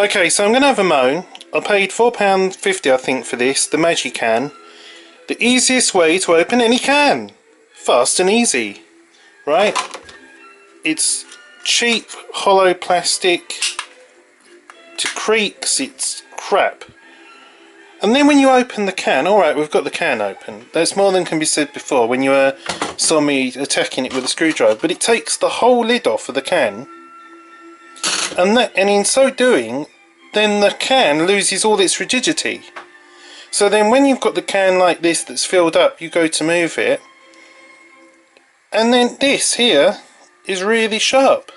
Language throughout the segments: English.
Okay, so I'm going to have a moan. I paid £4.50 I think for this, the Magic can. The easiest way to open any can. Fast and easy. Right? It's cheap, hollow plastic. To creaks, it's crap. And then when you open the can, alright, we've got the can open. That's more than can be said before when you saw me attacking it with a screwdriver. But it takes the whole lid off of the can. And in so doing, then the can loses all its rigidity. So then when you've got the can like this that's filled up, you go to move it. And then this here is really sharp.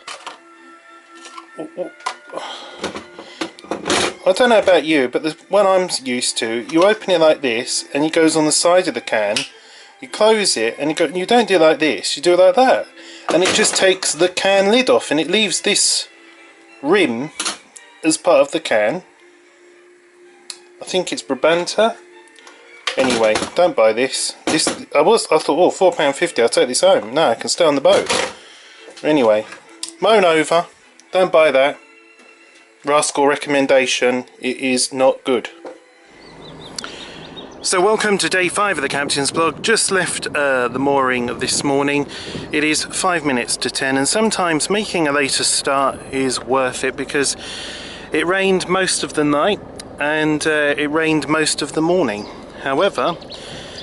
I don't know about you, but the one I'm used to, you open it like this and it goes on the side of the can, you close it and you don't do it like this, you do it like that, and it just takes the can lid off and it leaves this rim as part of the can. I think it's Brabanta. Anyway, don't buy this. I thought, oh, £4.50, I'll take this home. No, I can stay on the boat. Anyway, moan over, don't buy that. Rascal recommendation, it is not good. So welcome to day 5 of the Captain's Blog. Just left the mooring this morning. It is 5 minutes to 10 and sometimes making a later start is worth it because it rained most of the night and it rained most of the morning. However,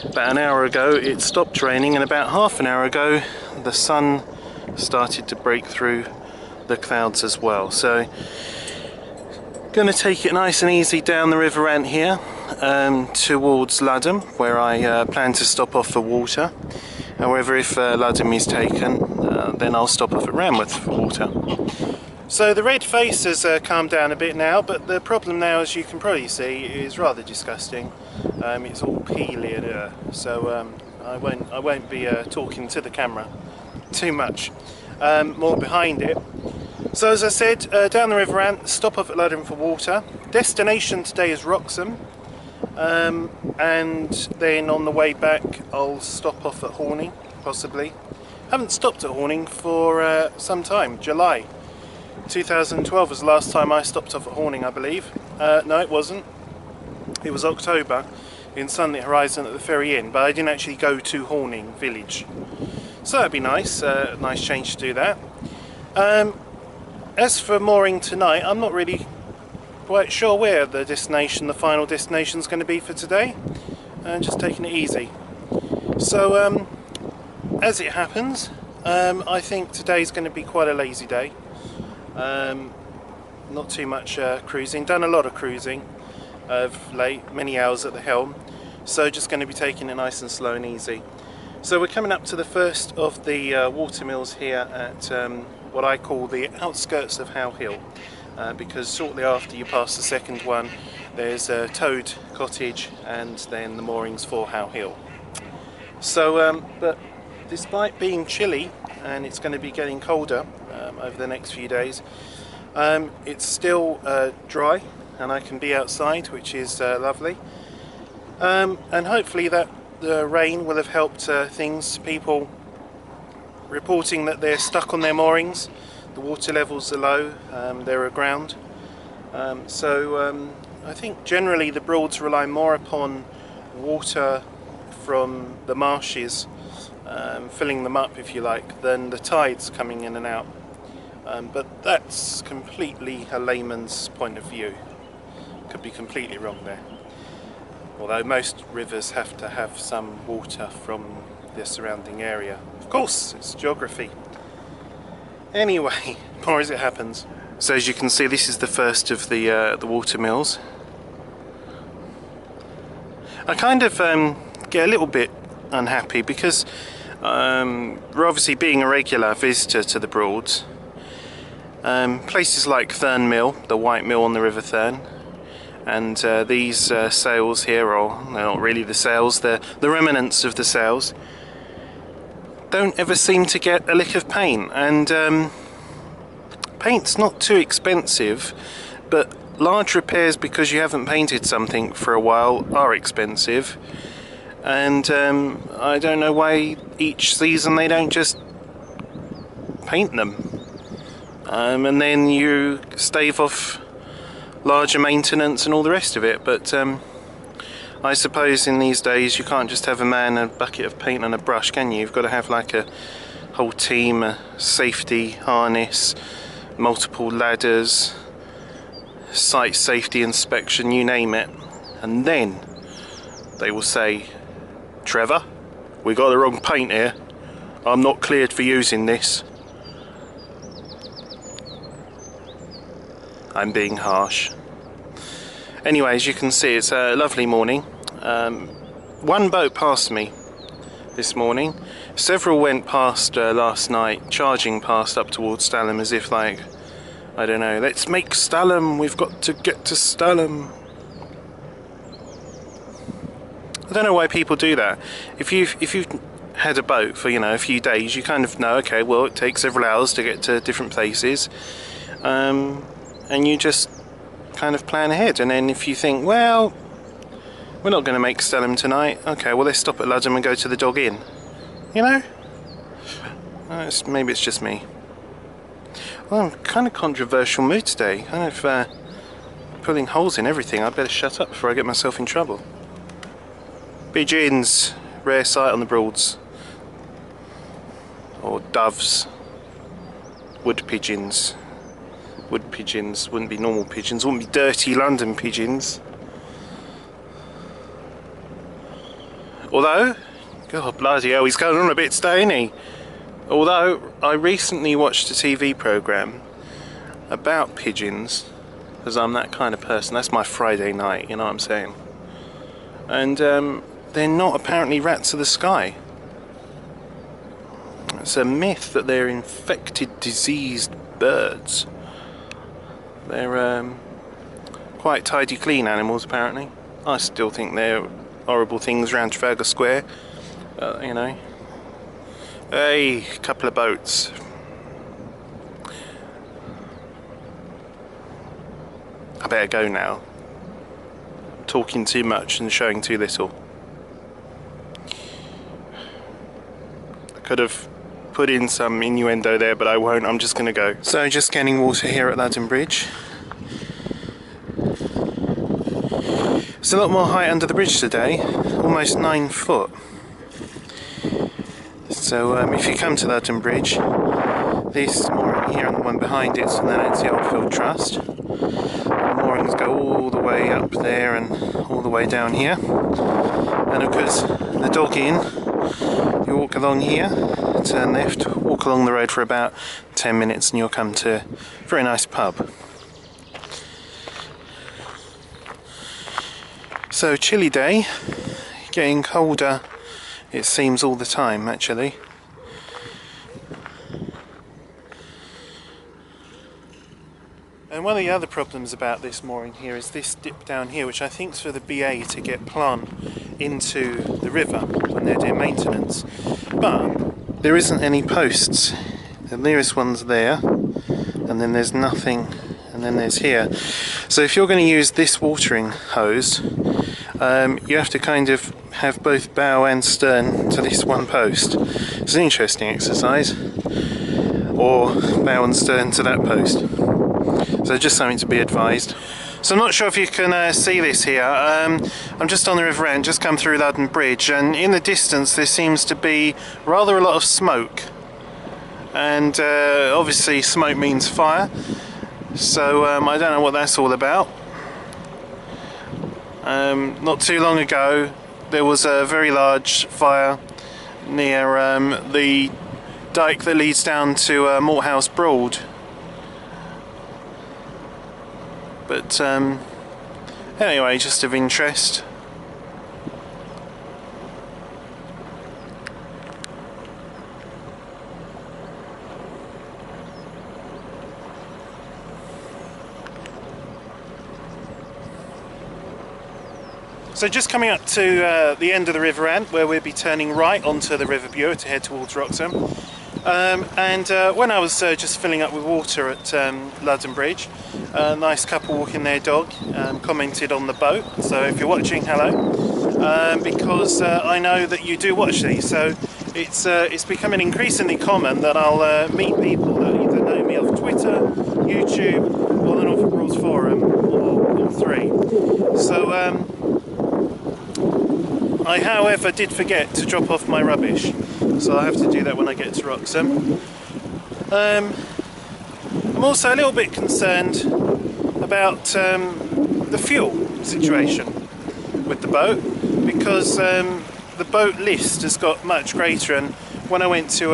about an hour ago it stopped raining and about half an hour ago the sun started to break through the clouds as well. So going to take it nice and easy down the River Rant here towards Ludham, where I plan to stop off for water. However, if Ludham is taken, then I'll stop off at Ranworth for water. So the red face has calmed down a bit now, but the problem now, as you can probably see, is rather disgusting. It's all peely, so I won't be talking to the camera too much. More behind it. So as I said, down the River Rant, stop off at Ludham for water. Destination today is Wroxham, and then on the way back I'll stop off at Horning, possibly. Haven't stopped at Horning for some time. July 2012 was the last time I stopped off at Horning, I believe. No, it wasn't. It was October in Sunlit Horizon at the Ferry Inn, but I didn't actually go to Horning village. So that'd be nice, nice change to do that. As for mooring tonight, I'm not really quite sure where the final destination is going to be for today. Just taking it easy. So, as it happens, I think today's going to be quite a lazy day. Not too much cruising. Done a lot of cruising of late, many hours at the helm. So just going to be taking it nice and slow and easy. So we're coming up to the first of the water mills here at what I call the outskirts of How Hill, because shortly after you pass the second one there's a Toad Cottage and then the moorings for How Hill. So but despite being chilly and it's going to be getting colder over the next few days, it's still dry and I can be outside, which is lovely, and hopefully that the rain will have helped things. People reporting that they're stuck on their moorings, the water levels are low, they're aground. So I think generally the Broads rely more upon water from the marshes, filling them up if you like, than the tides coming in and out. But that's completely a layman's point of view. Could be completely wrong there. Although most rivers have to have some water from the surrounding area. Of course, it's geography. Anyway, more as it happens. So as you can see, this is the first of the water mills. I kind of get a little bit unhappy because we're obviously being a regular visitor to the Broads. Places like Thurn Mill, the White Mill on the River Thurn, and these sails here, or they're not really the sails, they're the remnants of the sails, don't ever seem to get a lick of paint. And paint's not too expensive, but large repairs because you haven't painted something for a while are expensive. And I don't know why each season they don't just paint them, and then you stave off larger maintenance and all the rest of it, but I suppose in these days you can't just have a man, a bucket of paint and a brush, can you? You've got to have like a whole team, a safety harness, multiple ladders, site safety inspection, you name it, and then they will say, Trevor, we got the wrong paint here, I'm not cleared for using this. I'm being harsh. Anyway, as you can see, it's a lovely morning. One boat passed me this morning. Several went past last night, charging past up towards Stalham as if like, I don't know, let's make Stalham, we've got to get to Stalham. I don't know why people do that. If you've had a boat for, you know, a few days, you kind of know, okay, well, it takes several hours to get to different places, and you just kind of plan ahead. And then if you think, well, we're not going to make Stalham tonight, okay, well, let's stop at Ludham and go to the Dog Inn, you know? Maybe it's just me. Well, I'm kind of controversial mood today, kind of pulling holes in everything. I'd better shut up before I get myself in trouble. Pigeons, rare sight on the Broads. Or doves. Wood pigeons. Wood pigeons wouldn't be normal pigeons, wouldn't be dirty London pigeons. Although, God bloody hell, he's going on a bit today, isn't he? Although, I recently watched a TV programme about pigeons, because I'm that kind of person. That's my Friday night, you know what I'm saying? And they're not apparently rats of the sky. It's a myth that they're infected, diseased birds. They're quite tidy, clean animals, apparently. I still think they're horrible things around Trafalgar Square. You know. Hey, couple of boats. I better go now. Talking too much and showing too little. I could have put in some innuendo there, but I won't. I'm just going to go. So, just getting water here at Ludham Bridge. There's a lot more height under the bridge today, almost 9 foot. So if you come to Ludham Bridge, this mooring here and the one behind it, and then it's the Oldfield Trust. The moorings go all the way up there and all the way down here. And of course, the Dog Inn, you walk along here, turn left, walk along the road for about 10 minutes and you'll come to a very nice pub. So, chilly day, getting colder, it seems, all the time actually. And one of the other problems about this mooring here is this dip down here, which I think is for the BA to get plant into the river when they're doing maintenance. But there isn't any posts. The nearest one's there, and then there's nothing, and then there's here. So if you're going to use this watering hose, you have to kind of have both bow and stern to this one post. It's an interesting exercise. Or bow and stern to that post. So just something to be advised. So I'm not sure if you can see this here. I'm just on the river end, just come through Ludham Bridge, and in the distance there seems to be rather a lot of smoke. And obviously smoke means fire. So I don't know what that's all about. Not too long ago there was a very large fire near the dike that leads down to Norfolk Broads. But anyway, just of interest. So just coming up to the end of the river end, where we'll be turning right onto the River Bure to head towards Wroxham. When I was just filling up with water at Ludham Bridge, a nice couple walking their dog commented on the boat. So if you're watching, hello, because I know that you do watch these. So it's becoming increasingly common that I'll meet people that either know me off Twitter, YouTube, or the Norfolk Broads fuels for them, or 3. So I, however, did forget to drop off my rubbish, so I have to do that when I get to Wroxham. I'm also a little bit concerned about the fuel situation with the boat, because the boat list has got much greater, and when I went to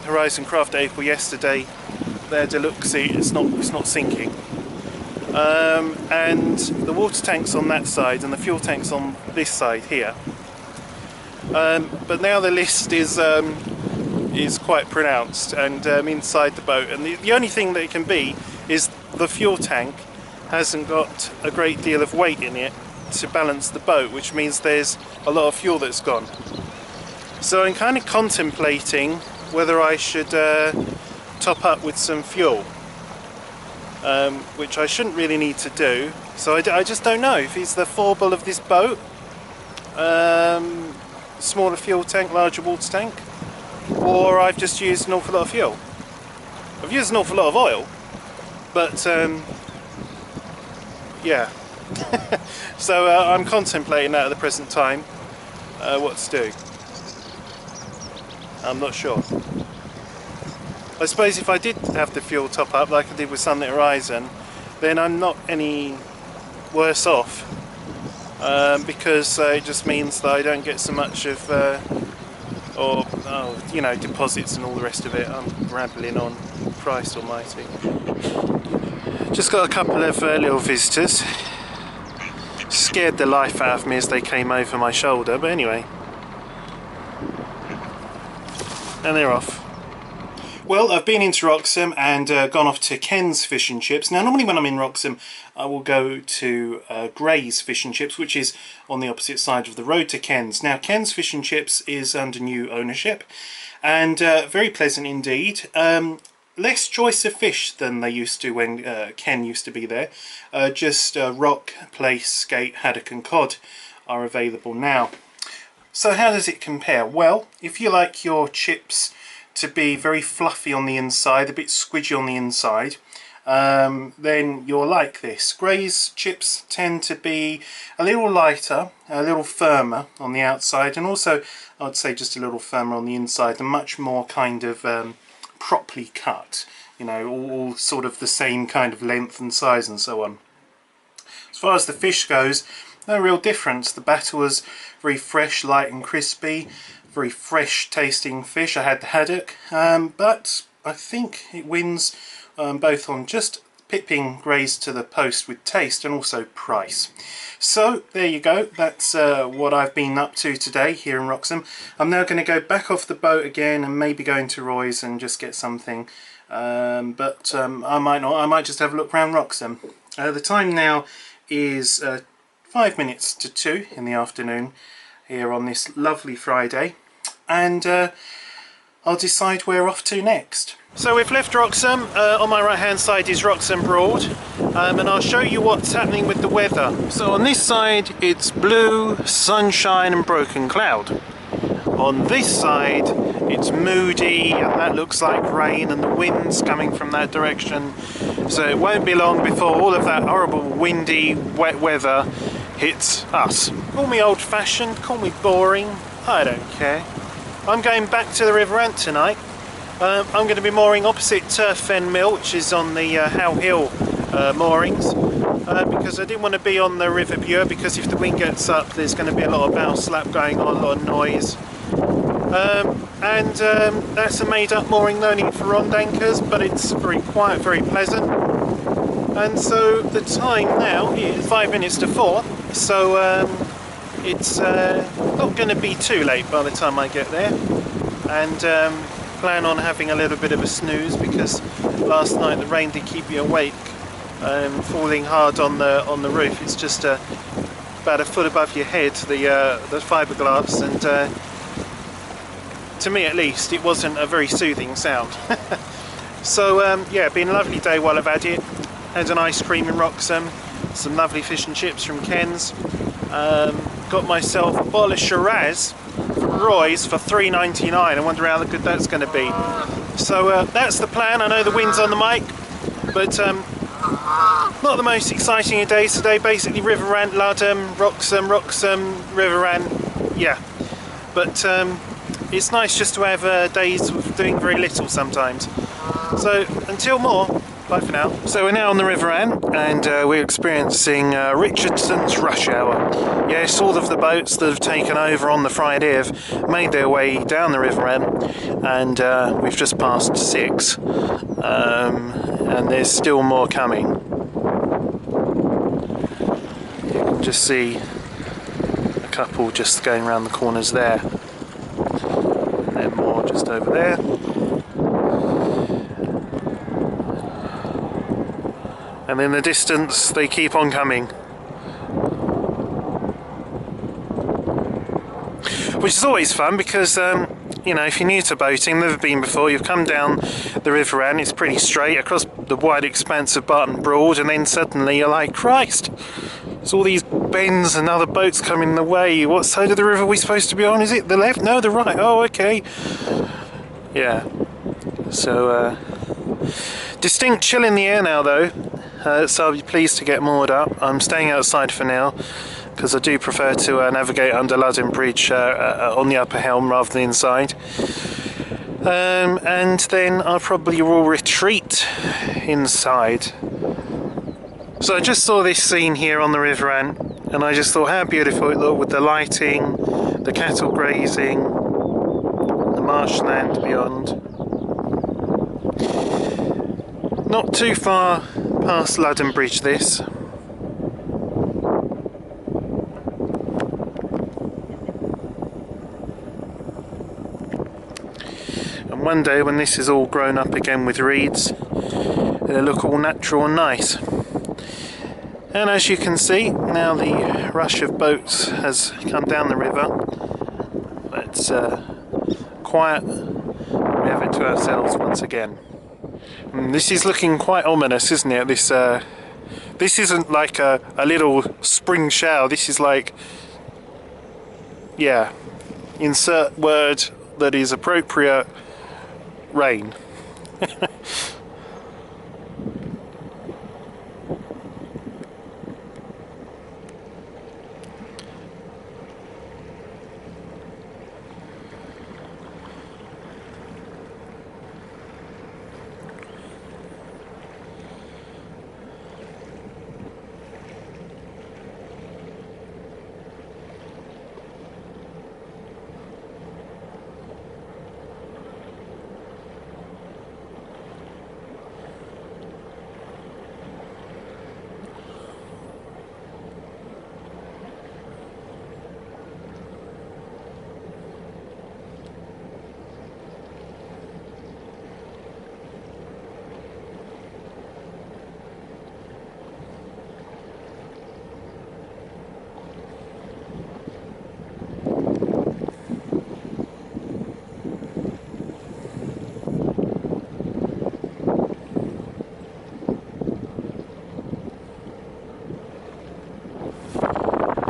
Horizon Craft April yesterday, their deluxe, it's not sinking. And the water tank's on that side and the fuel tank's on this side here. But now the list is quite pronounced, and inside the boat, and the only thing that it can be is the fuel tank hasn't got a great deal of weight in it to balance the boat, which means there's a lot of fuel that's gone. So I'm kind of contemplating whether I should top up with some fuel, which I shouldn't really need to do. So I just don't know if it's the foible of this boat, smaller fuel tank, larger water tank, or I've just used an awful lot of fuel. I've used an awful lot of oil, but yeah. So I'm contemplating that at the present time, what to do. I'm not sure. I suppose if I did have the fuel top up like I did with Sunlit Horizon, then I'm not any worse off, because it just means that I don't get so much of you know, deposits and all the rest of it. I'm rambling on. Christ almighty. Just got a couple of little visitors. Scared the life out of me as they came over my shoulder, but anyway. And they're off. Well, I've been into Wroxham and gone off to Ken's Fish and Chips. Now, normally when I'm in Wroxham, I will go to Gray's Fish and Chips, which is on the opposite side of the road to Ken's. Now, Ken's Fish and Chips is under new ownership, and very pleasant indeed. Less choice of fish than they used to when Ken used to be there. Just rock, plaice, skate, haddock and cod are available now. So how does it compare? Well, if you like your chips to be very fluffy on the inside, a bit squidgy on the inside, then you'll like this. Gray's chips tend to be a little lighter, a little firmer on the outside, and also I would say just a little firmer on the inside, and much more kind of properly cut, you know, all sort of the same kind of length and size and so on. As far as the fish goes, no real difference. The batter was very fresh, light and crispy, very fresh tasting fish. I had the haddock, but I think it wins both on just pipping Gray's to the post with taste and also price. So there you go, that's what I've been up to today here in Wroxham. I'm now going to go back off the boat again and maybe go into Roy's and just get something, but I might not. I might just have a look around Wroxham. The time now is 5 minutes to 2 in the afternoon here on this lovely Friday, and I'll decide where we're off to next. So we've left Wroxham. On my right hand side is Wroxham Broad, and I'll show you what's happening with the weather. So on this side it's blue, sunshine and broken cloud. On this side it's moody and that looks like rain, and the wind's coming from that direction. So it won't be long before all of that horrible windy wet weather hits us. Call me old fashioned, call me boring, I don't care. I'm going back to the River Ant tonight. I'm going to be mooring opposite Turf Fen Mill, which is on the How Hill moorings, because I didn't want to be on the River Bure, because if the wind gets up there's going to be a lot of bow slap going on, a lot of noise. That's a made up mooring, no need for rond anchors, but it's very quiet, very pleasant. And so the time now is 5 minutes to 4, so it's not going to be too late by the time I get there, and plan on having a little bit of a snooze, because last night the rain did keep me awake, falling hard on the roof. It's just about a foot above your head, the fiberglass, and to me at least it wasn't a very soothing sound. So yeah, been a lovely day while I've had it. Had an ice cream in Wroxham, some lovely fish and chips from Ken's, got myself a bottle of Shiraz from Roy's for $3.99. I wonder how good that's going to be. So that's the plan. I know the wind's on the mic, but Not the most exciting of days today. Basically River Rant, Ludham, Wroxham, River Rant, yeah. But it's nice just to have days of doing very little sometimes. So until more, bye for now. So we're now on the River Rant and we're experiencing Richardson's rush hour. Yes, all of the boats that have taken over on the Friday have made their way down the River Rant, and we've just passed 6, and there's still more coming. You can just see a couple just going around the corners there, and then more just over there. And in the distance they keep on coming, which is always fun because you know, if you're new to boating, never been before, you've come down the River Rant, it's pretty straight across the wide expanse of Barton Broad, and then suddenly you're like, Christ, there's all these bends and other boats coming the way. What side of the river are we supposed to be on? Is it the left? No, the right. Oh, okay. Yeah. So distinct chill in the air now though. So I'll be pleased to get moored up. I'm staying outside for now because I do prefer to navigate under Ludham Bridge on the upper helm rather than inside. And then I probably will retreat inside. So I just saw this scene here on the River Rant and I just thought how beautiful it looked with the lighting, the cattle grazing, the marshland beyond. Not too far past Ludham Bridge this. And one day when this is all grown up again with reeds, it'll look all natural and nice. And as you can see, now the rush of boats has come down the river. It's quiet. We have it to ourselves once again. This is looking quite ominous, isn't it? This isn't like a little spring shower. This is like, yeah, insert word that is appropriate, rain.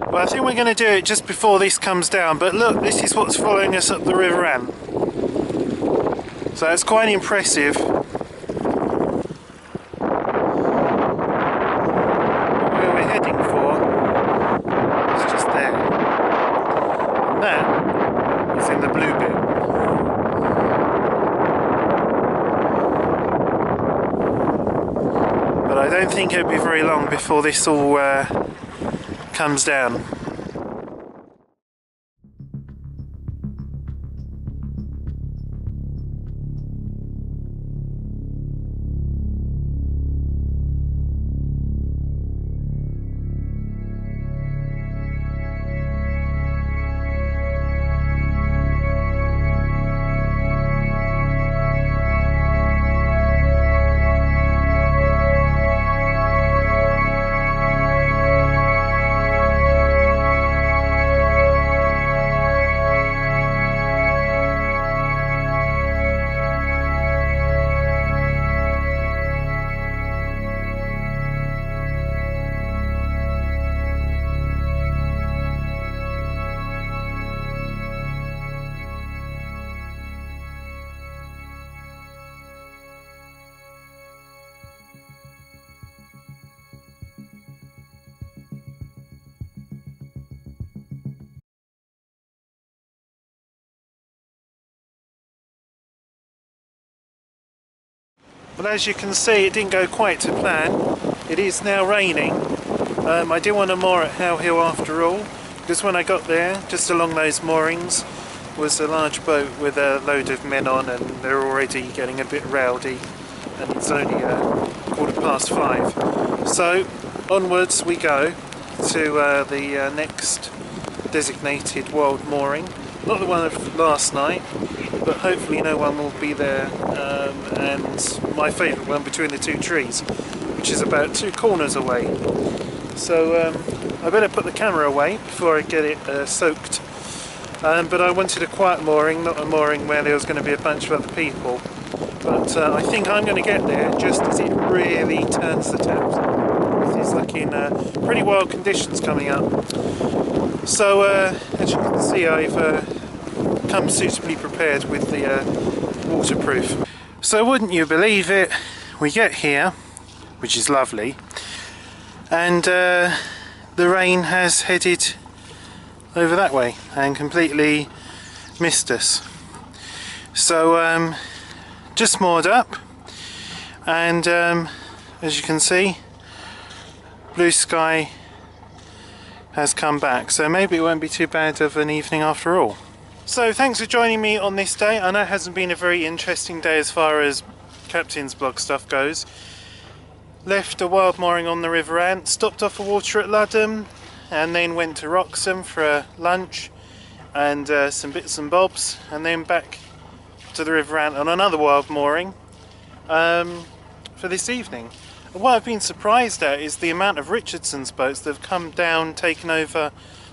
Well, I think we're going to do it just before this comes down, but look, this is what's following us up the River Rant. So it's quite impressive. Where we're heading for is just there. And that is in the blue bit. But I don't think it'll be very long before this all comes down. Well, as you can see, it didn't go quite to plan. It is now raining. I did want to moor at How Hill after all, because when I got there, just along those moorings, was a large boat with a load of men on, and they're already getting a bit rowdy, and it's only 5:15. So onwards we go to the next designated wild mooring, not the one of last night, but hopefully no one will be there, and my favourite one between the two trees, which is about 2 corners away. So I better put the camera away before I get it soaked. But I wanted a quiet mooring, not a mooring where there was going to be a bunch of other people. But I think I'm going to get there just as it really turns the taps. It's looking pretty wild conditions coming up. So as you can see, I've come suitably prepared with the waterproof. So wouldn't you believe it, we get here, which is lovely, and the rain has headed over that way and completely missed us. So just moored up, and as you can see, blue sky has come back, so maybe it won't be too bad of an evening after all. So thanks for joining me on this day. I know it hasn't been a very interesting day as far as Captain's Blog stuff goes. Left a wild mooring on the River Ant, stopped off for water at Ludham, and then went to Wroxham for a lunch and some bits and bobs, and then back to the River Ant on another wild mooring for this evening. And what I've been surprised at is the amount of Richardson's boats that have come down, taken over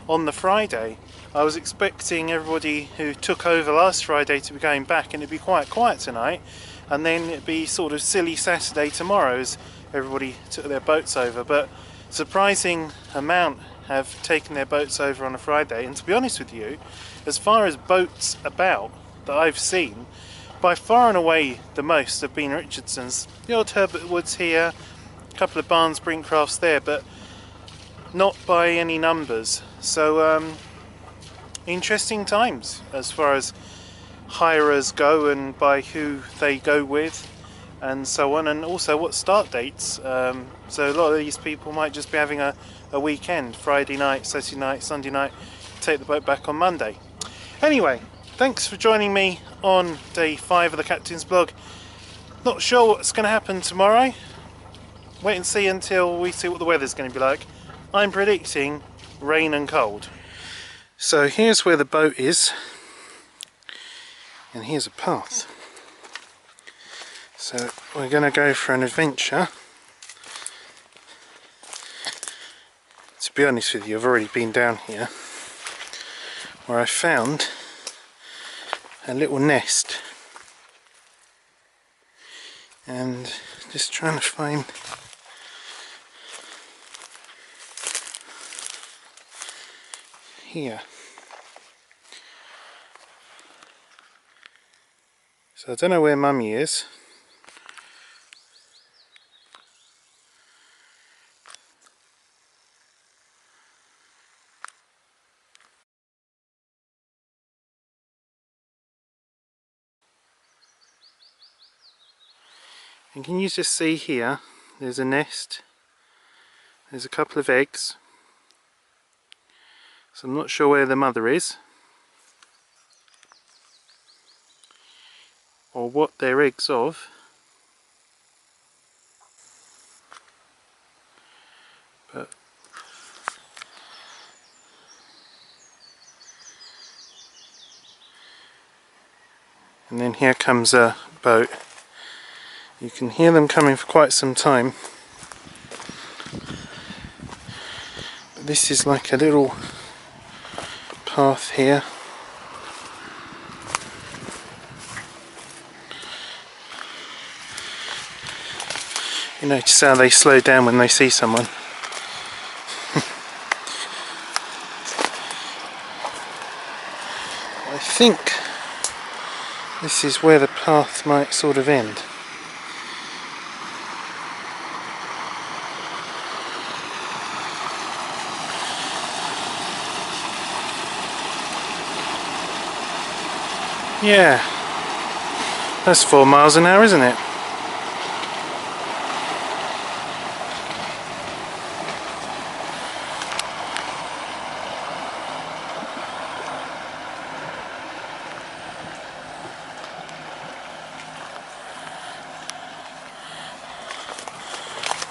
on the Friday. I was expecting everybody who took over last Friday to be going back, and it'd be quite quiet tonight, and then it'd be sort of silly Saturday tomorrow as everybody took their boats over. But surprising amount have taken their boats over on a Friday, and to be honest with you, as far as boats about that I've seen, by far and away the most have been Richardson's. The odd Herbert Woods here, a couple of Barnes Brinkcrafts there, but not by any numbers. So interesting times as far as hirers go, and by who they go with, and so on, and also what start dates. So a lot of these people might just be having a weekend, Friday night, Saturday night, Sunday night, take the boat back on Monday. Anyway, thanks for joining me on day 5 of the Captain's Blog. Not sure what's going to happen tomorrow. Wait and see until we see what the weather's going to be like. I'm predicting rain and cold. So here's where the boat is, and here's a path. So we're going to go for an adventure. To be honest with you, I've already been down here, where I found a little nest, and just trying to find here. So I don't know where Mummy is. And can you just see here, there's a nest, there's a couple of eggs, so I'm not sure where the mother is, or what they're eggs of. But and then here comes a boat. You can hear them coming for quite some time. But this is like a little path here. You notice how they slow down when they see someone. I think this is where the path might sort of end. Yeah, that's 4 miles an hour, isn't it?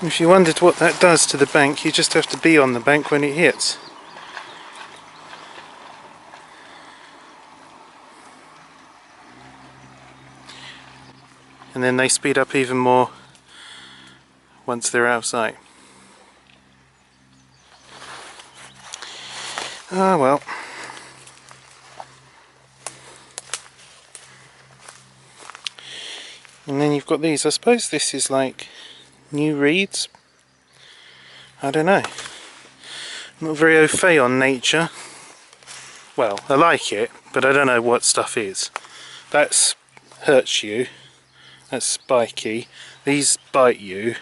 If you wondered what that does to the bank, you just have to be on the bank when it hits. And then they speed up even more once they're out of sight. Ah well. And then you've got these. I suppose this is like new reeds. I don't know. I'm not very au fait on nature. Well, I like it, but I don't know what stuff is. That's hurts you. That's spiky. These bite you.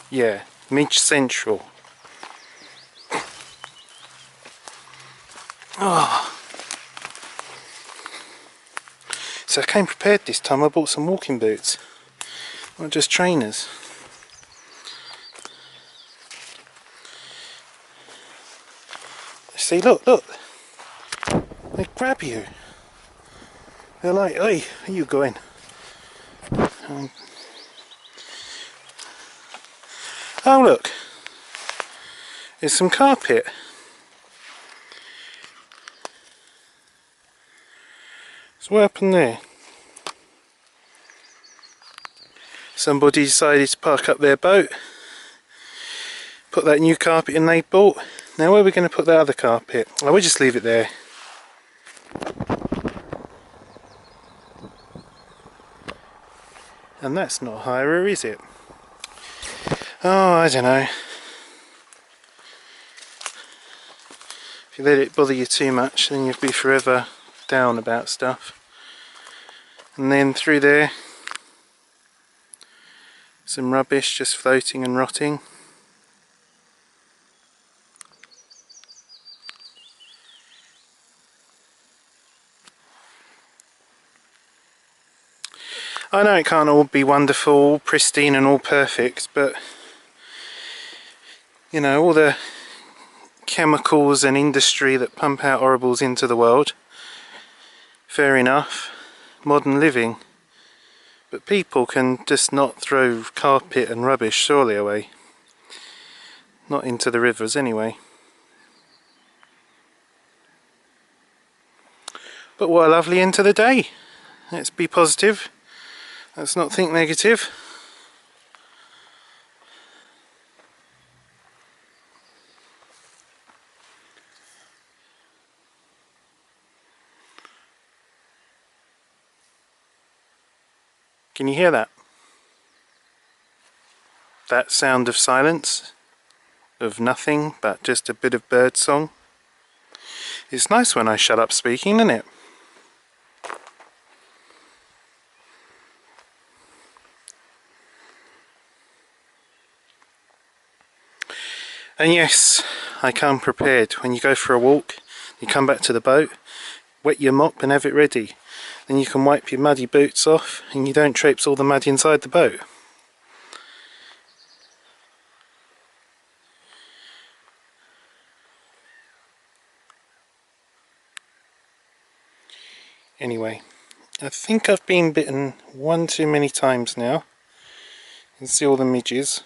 Yeah, Midge Central. Oh. So I came prepared this time. I bought some walking boots, not just trainers. See, look, they grab you. They're like, "Hey, where you going?" Oh look, there's some carpet. So what happened there? Somebody decided to park up their boat, put that new carpet in they bought. Now where are we going to put that other carpet? I will just leave it there. And that's not higher, is it? Oh, I don't know. If you let it bother you too much, then you'll be forever down about stuff. And then through there, some rubbish just floating and rotting. I know it can't all be wonderful, all pristine and all perfect, but you know, all the chemicals and industry that pump out horribles into the world, fair enough, modern living. But people can just not throw carpet and rubbish surely away. Not into the rivers anyway. But what a lovely end to the day. Let's be positive. Let's not think negative. Can you hear that? That sound of silence, of nothing but just a bit of bird song. It's nice when I shut up speaking, isn't it? And yes, I come prepared. When you go for a walk, you come back to the boat, wet your mop and have it ready. Then you can wipe your muddy boots off and you don't traipse all the mud inside the boat. Anyway, I think I've been bitten one too many times now. You can see all the midges.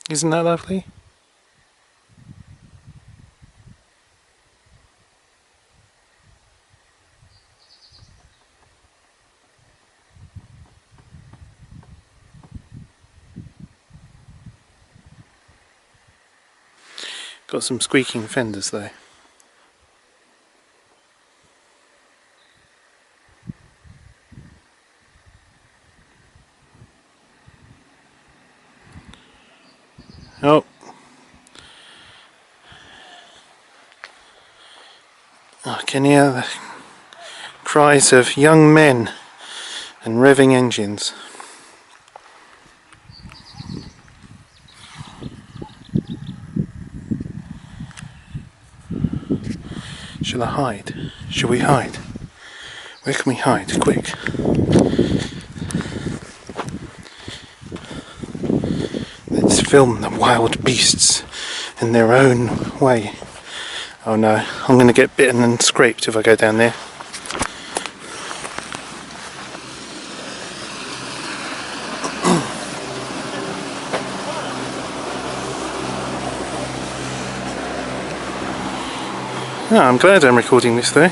Isn't that lovely? Got some squeaking fenders though. Oh. I can hear the cries of young men and revving engines. Shall I hide? Shall we hide? Where can we hide? Quick. Let's film the wild beasts in their own way. Oh no, I'm going to get bitten and scraped if I go down there. Oh, I'm glad I'm recording this though.